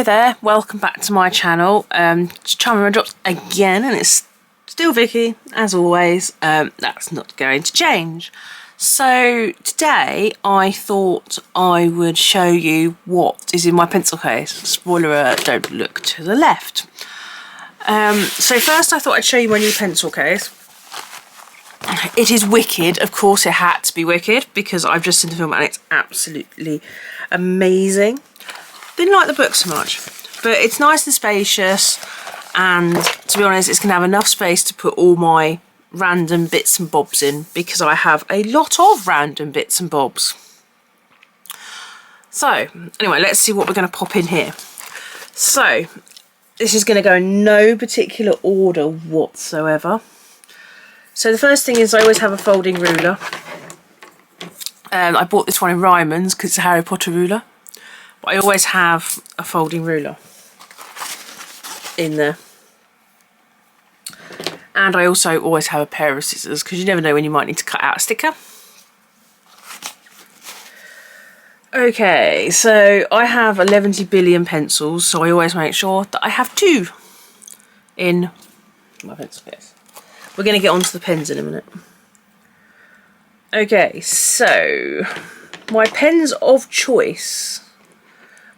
Hello there, welcome back to my channel. Just trying to remember drops again, and it's still Vicky as always. That's not going to change. So today I thought I would show you what is in my pencil case. Spoiler alert, don't look to the left. So first I thought I'd show you my new pencil case. It is wicked, of course it had to be wicked because I've just seen the film and it's absolutely amazing. Didn't like the book so much, but it's nice and spacious, and to be honest it's going to have enough space to put all my random bits and bobs in because I have a lot of random bits and bobs. So anyway, let's see what we're going to pop in here. So this is going to go in no particular order whatsoever. So the first thing is I always have a folding ruler. I bought this one in Ryman's because it's a Harry Potter ruler. But I always have a folding ruler in there. And I also always have a pair of scissors because you never know when you might need to cut out a sticker. Okay, so I have 11 billion pencils, so I always make sure that I have two in my pencil case. We're going to get onto the pens in a minute. Okay, so my pens of choice.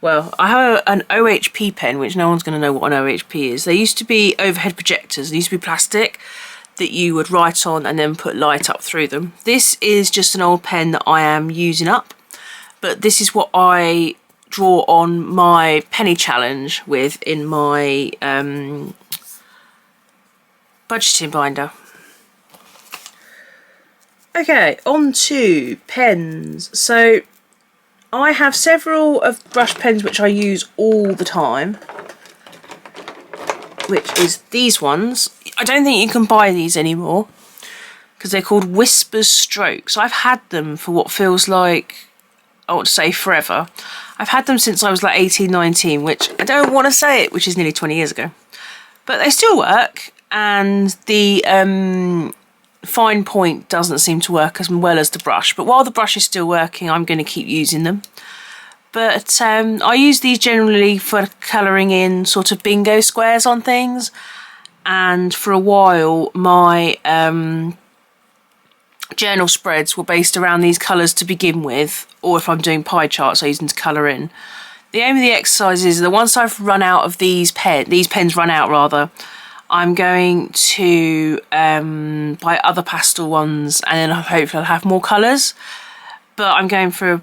Well, I have an OHP pen, which no one's going to know what an OHP is. They used to be overhead projectors. They used to be plastic that you would write on and then put light up through them. This is just an old pen that I am using up, but this is what I draw on my penny challenge with in my budgeting binder. Okay, on to pens. So I have several of brush pens which I use all the time, which is these ones. I don't think you can buy these anymore because they're called Whispers Strokes. I've had them for what feels like, I want to say forever. I've had them since I was like 18, 19, which I don't want to say it, which is nearly 20 years ago. But they still work, and the fine point doesn't seem to work as well as the brush, but while the brush is still working I'm going to keep using them. But I use these generally for colouring in sort of bingo squares on things, and for a while my journal spreads were based around these colours to begin with, or if I'm doing pie charts I use them to colour in. The aim of the exercise is that once I've run out of these pens run out rather, I'm going to buy other pastel ones, and then hopefully I'll have more colours. But I'm going through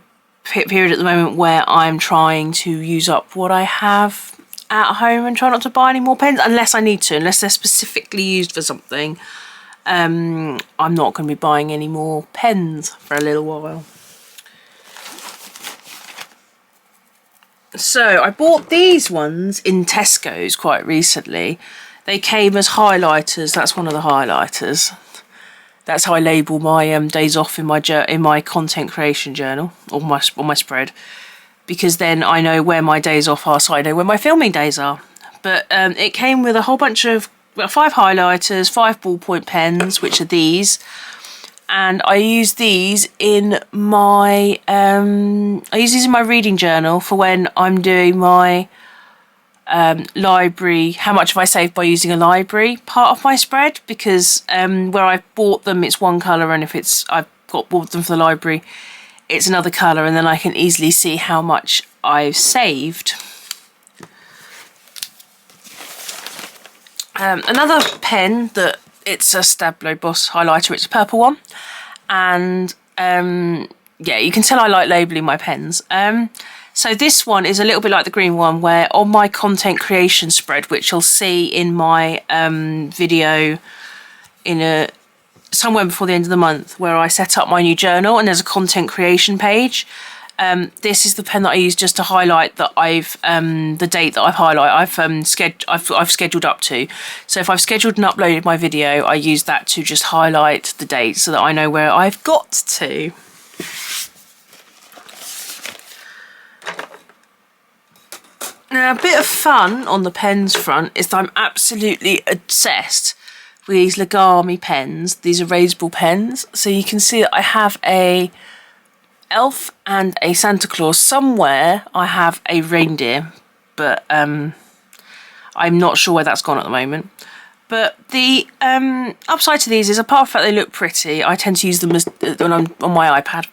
a period at the moment where I'm trying to use up what I have at home and try not to buy any more pens unless I need to, unless they're specifically used for something. I'm not going to be buying any more pens for a little while. So I bought these ones in Tesco's quite recently. They came as highlighters. That's one of the highlighters. That's how I label my days off in my content creation journal, or my spread, because then I know where my days off are, so I know where my filming days are. But it came with a whole bunch of 5 highlighters, 5 ballpoint pens, which are these, and I use these in my reading journal for when I'm doing my library, how much have I saved by using a library part of my spread, because where I bought them it's one colour, and if I've bought them for the library it's another colour, and then I can easily see how much I've saved. Another pen that it's a Stablo Boss highlighter, it's a purple one, and yeah, you can tell I like labelling my pens. So this one is a little bit like the green one, where on my content creation spread, which you'll see in my video somewhere before the end of the month, where I set up my new journal and there's a content creation page. This is the pen that I use just to highlight that the date that I've scheduled up to. So if I've scheduled and uploaded my video, I use that to just highlight the date so that I know where I've got to. Now, a bit of fun on the pens front is that I'm absolutely obsessed with these Lagami pens, these erasable pens. So you can see that I have a elf and a Santa Claus. Somewhere I have a reindeer but I'm not sure where that's gone at the moment. But the upside to these is, apart from the fact they look pretty, I tend to use them as when I'm on my iPad,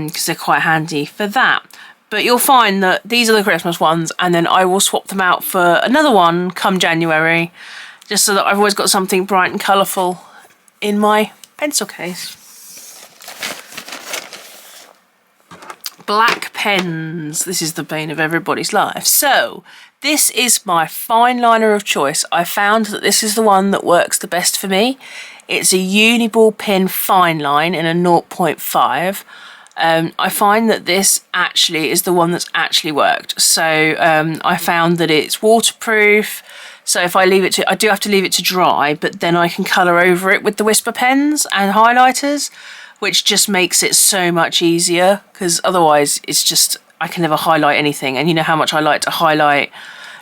because they're quite handy for that. But you'll find that these are the Christmas ones, and then I will swap them out for another one come January, just so that I've always got something bright and colourful in my pencil case. Black pens. This is the bane of everybody's life. So this is my fine liner of choice. I found that this is the one that works the best for me. It's a Uniball pen fine line in a 0.5. I find that this actually is the one that's actually worked. So I found that it's waterproof. So if I leave it to, I do have to leave it to dry, but then I can colour over it with the Whisper pens and highlighters, which just makes it so much easier, because otherwise it's just, I can never highlight anything. And you know how much I like to highlight,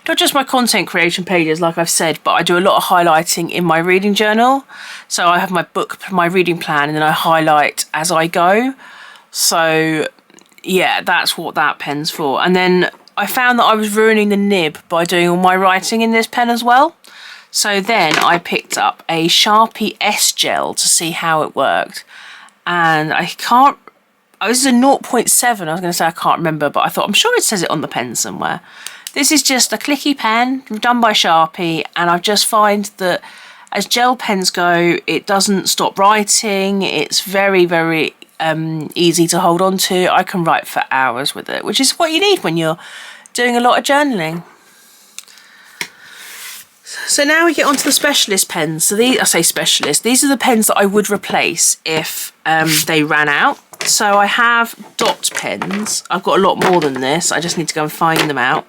not just my content creation pages, like I've said, but I do a lot of highlighting in my reading journal. So I have my book, my reading plan, and then I highlight as I go. So yeah, that's what that pen's for. And then I found that I was ruining the nib by doing all my writing in this pen as well. So then I picked up a Sharpie S gel to see how it worked. And I can't, oh, this is a 0.7, I was going to say I can't remember, but I thought, I'm sure it says it on the pen somewhere. This is just a clicky pen done by Sharpie, and I just find that as gel pens go, it doesn't stop writing. It's very, very easy to hold on to. I can write for hours with it, which is what you need when you're doing a lot of journaling. So now we get onto the specialist pens. So these, I say specialist, these are the pens that I would replace if they ran out. So I have dot pens. I've got a lot more than this. I just need to go and find them out,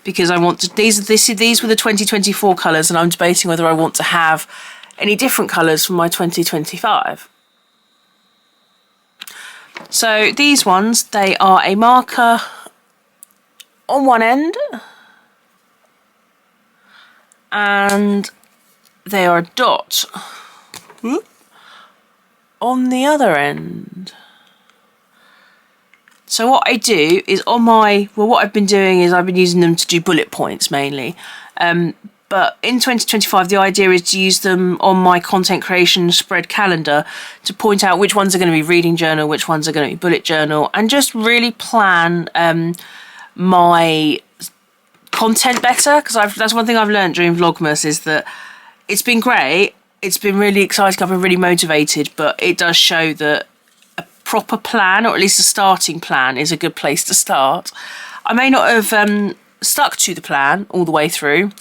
because I want to, these were the 2024 colours, and I'm debating whether I want to have any different colours for my 2025. So these ones, they are a marker on one end, and they are a dot on the other end. So what I do is on my, well, what I've been doing is I've been using them to do bullet points mainly. But in 2025, the idea is to use them on my content creation spread calendar to point out which ones are going to be reading journal, which ones are going to be bullet journal, and just really plan my content better. Because that's one thing I've learned during Vlogmas, is that it's been great, it's been really exciting, I've been really motivated, but it does show that a proper plan, or at least a starting plan, is a good place to start. I may not have stuck to the plan all the way through,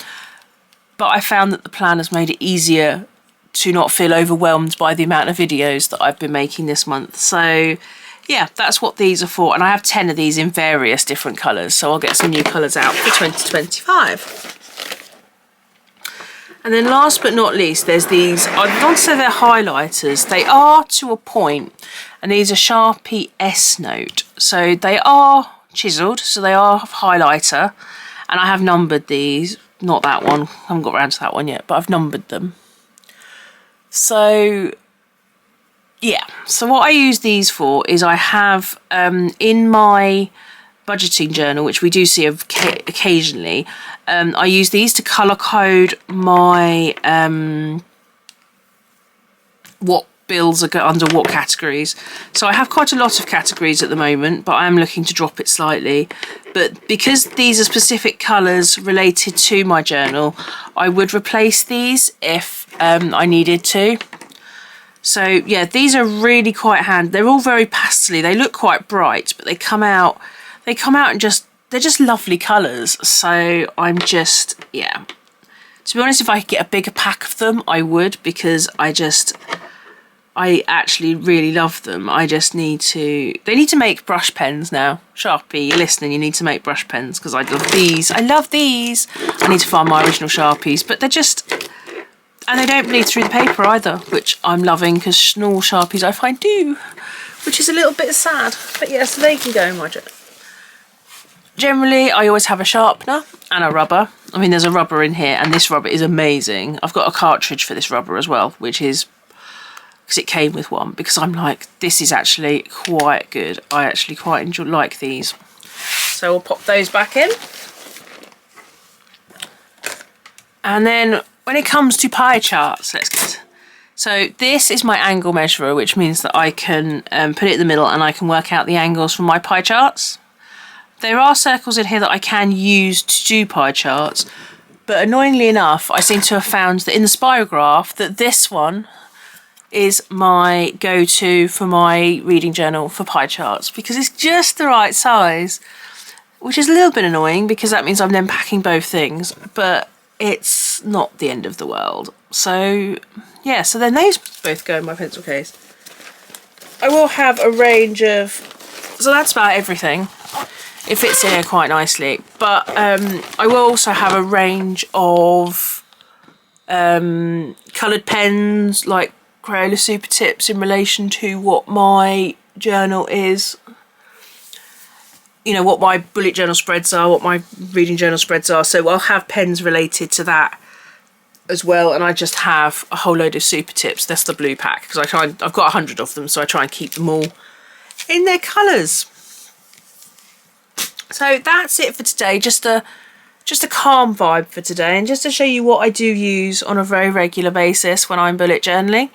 but I found that the plan has made it easier to not feel overwhelmed by the amount of videos that I've been making this month. So yeah, that's what these are for. And I have 10 of these in various different colours, so I'll get some new colours out for 2025. And then last but not least, there's these, I don't say they're highlighters, they are to a point, and these are Sharpie S Note. So they are chiselled, so they are highlighter, and I have numbered these. Not that one, I haven't got around to that one yet, but I've numbered them. So yeah, so what I use these for is I have in my budgeting journal, which we do see occasionally, I use these to colour code my what bills are under what categories. So I have quite a lot of categories at the moment, but I am looking to drop it slightly. But because these are specific colours related to my journal, I would replace these if I needed to. So yeah, these are really quite handy. They're all very pastely. They look quite bright, but they come out and they're just lovely colours. So I'm just, yeah. To be honest, if I could get a bigger pack of them, I would, because I actually really love them. I just need to, they need to make brush pens now. Sharpie, you're listening, you need to make brush pens, because I love these. I love these. I need to find my original Sharpies, but they're just, and they don't bleed through the paper either, which I'm loving, because normal Sharpies I find do, which is a little bit sad. But yeah, so they can go in my journal. Generally, I always have a sharpener and a rubber. I mean, there's a rubber in here, and this rubber is amazing. I've got a cartridge for this rubber as well, which is, because it came with one, because I'm like, this is actually quite good. I actually quite like these. So So we'll pop those back in. And then when it comes to pie charts, let's get... So this is my angle measurer, which means that I can put it in the middle and I can work out the angles from my pie charts. There are circles in here that I can use to do pie charts, but annoyingly enough, I seem to have found that in the spirograph that this one is my go-to for my reading journal for pie charts because it's just the right size, which is a little bit annoying because that means I'm then packing both things, but it's not the end of the world. So yeah, so then those both go in my pencil case. I will have a range of, so that's about everything. It fits in here quite nicely, but I will also have a range of coloured pens like Crayola Super Tips in relation to what my journal is. You know, what my bullet journal spreads are, what my reading journal spreads are. So I'll have pens related to that as well, and I just have a whole load of Super Tips. That's the blue pack because I've got 100 of them, so I try and keep them all in their colours. So that's it for today. Just a calm vibe for today, and just to show you what I do use on a very regular basis when I'm bullet journaling.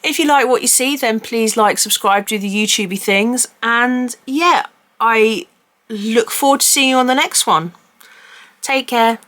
If you like what you see, then please like, subscribe, do the YouTubey things, and yeah, I look forward to seeing you on the next one. Take care.